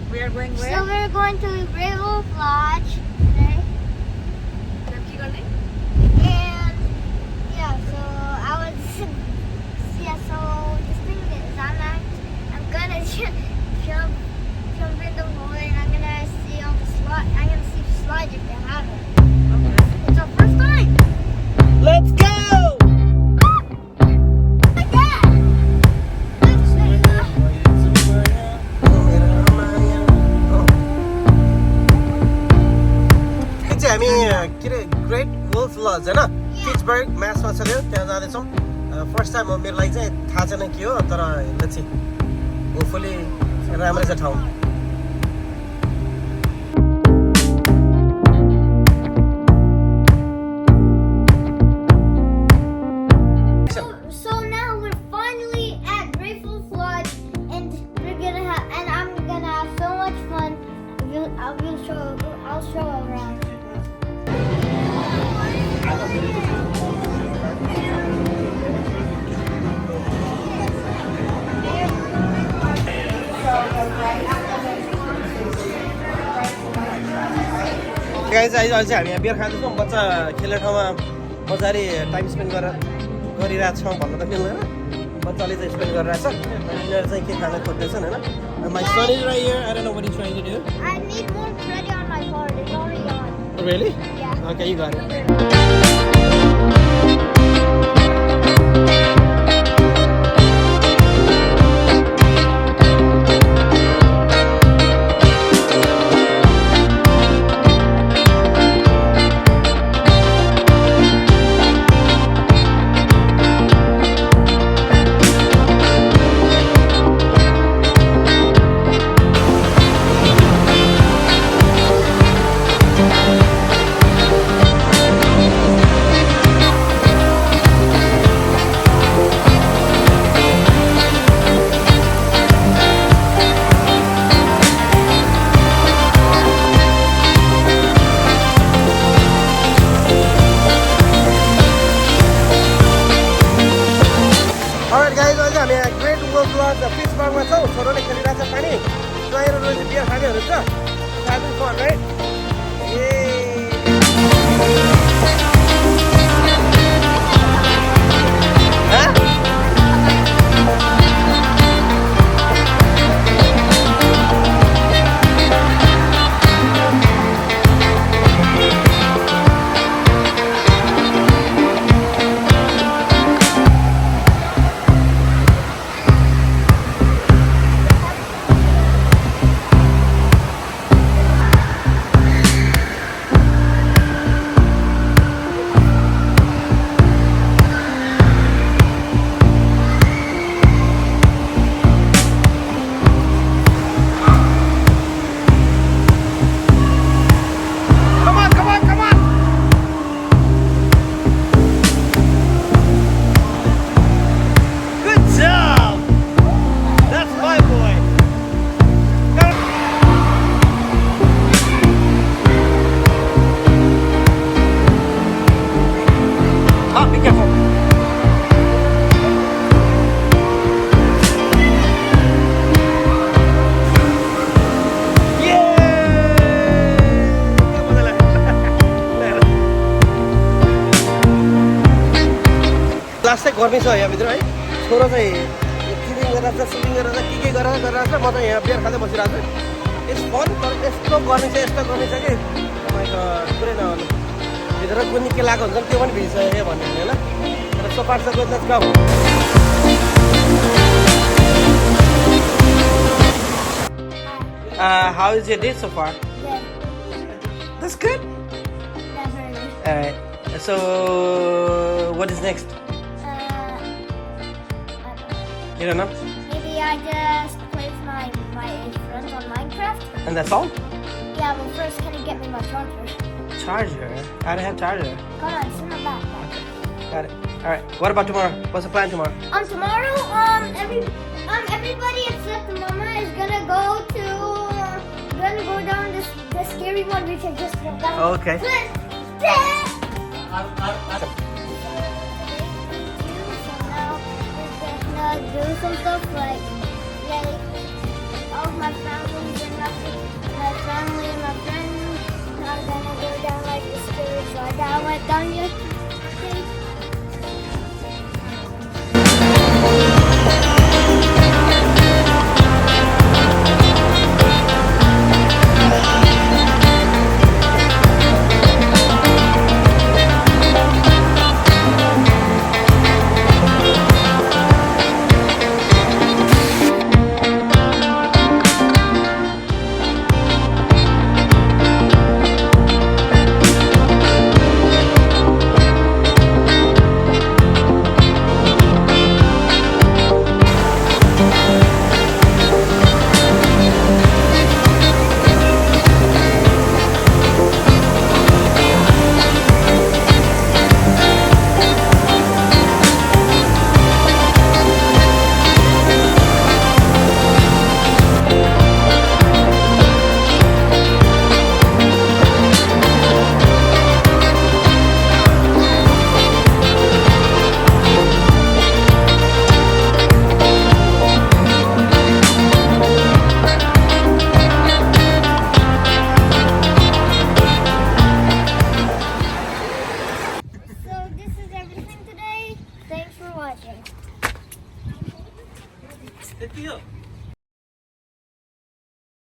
We are going where? So we're going to River Lodge today. And yeah, so I was so this thing is I'm gonna jump in the water and I'm gonna see all the slides. I'm gonna see the slides if they have it. Okay. It's our first time. Let's go! हामी के अरे great wolf लज होइन Pittsburgh म्याचमा चल्यो त्यहाँ जाँदैछौँ first time हो मेरो लागि चाहिँ थाहा छैन के हो तर लेट्स सी होपफुली राम्रै छ ठाउँ I'll show around. गाइज अहिले चाहिँ हामी यहाँ बियर खाँदैछौँ बच्चा खेल्ने ठाउँमा मजाले टाइम स्पेन्ड गरिरहेको छौँ भन्न त मिल्दैन बच्चाले चाहिँ स्पेन्ड गरिरहेछ यिनीहरू चाहिँ के खान खोज्दैछन् होइन My son is right here. I don't know what he's trying to do. I need more credit on my card. It's already on. Really? Yeah. Okay, you got it. पिट्सबर्गमा छौँ छोरोले खेलिरहेको छ पानी गएर रोज बियर खाने हुनुहुन्छ having fun, right? गर्मी छ यहाँभित्र है छोरो चाहिँ क्लिनिङ गरेर सुटिङ गरेर के गरेर गरिरहेको छ म चाहिँ यहाँ बियर खाँदै बसिरहेको छु यस फन तर यस्तो गर्मी छ कि तपाईँको पुरै नभन्नु भित्र कुनै के लागेको हुन्छ त्यो पनि भिजिसक्यो भन्ने होइन तर so far so good let's go how is your day so far? Good. That's good. Definitely. Alright, so what is next? You don't know? Maybe I just play with my friends on Minecraft. And that's all? Yeah, but first, can you get me my charger? Charger? I don't have charger. Come on, it's in my backpack. Got it. Alright, what about tomorrow? What's the plan tomorrow? Tomorrow, everybody except Mama is gonna go down the scary one which I just went down. Okay. So now we're gonna do some stuff like all my family and my family and my friends are gonna go down like the scary slide that I went down yesterday. Thanks for watching. Thank you.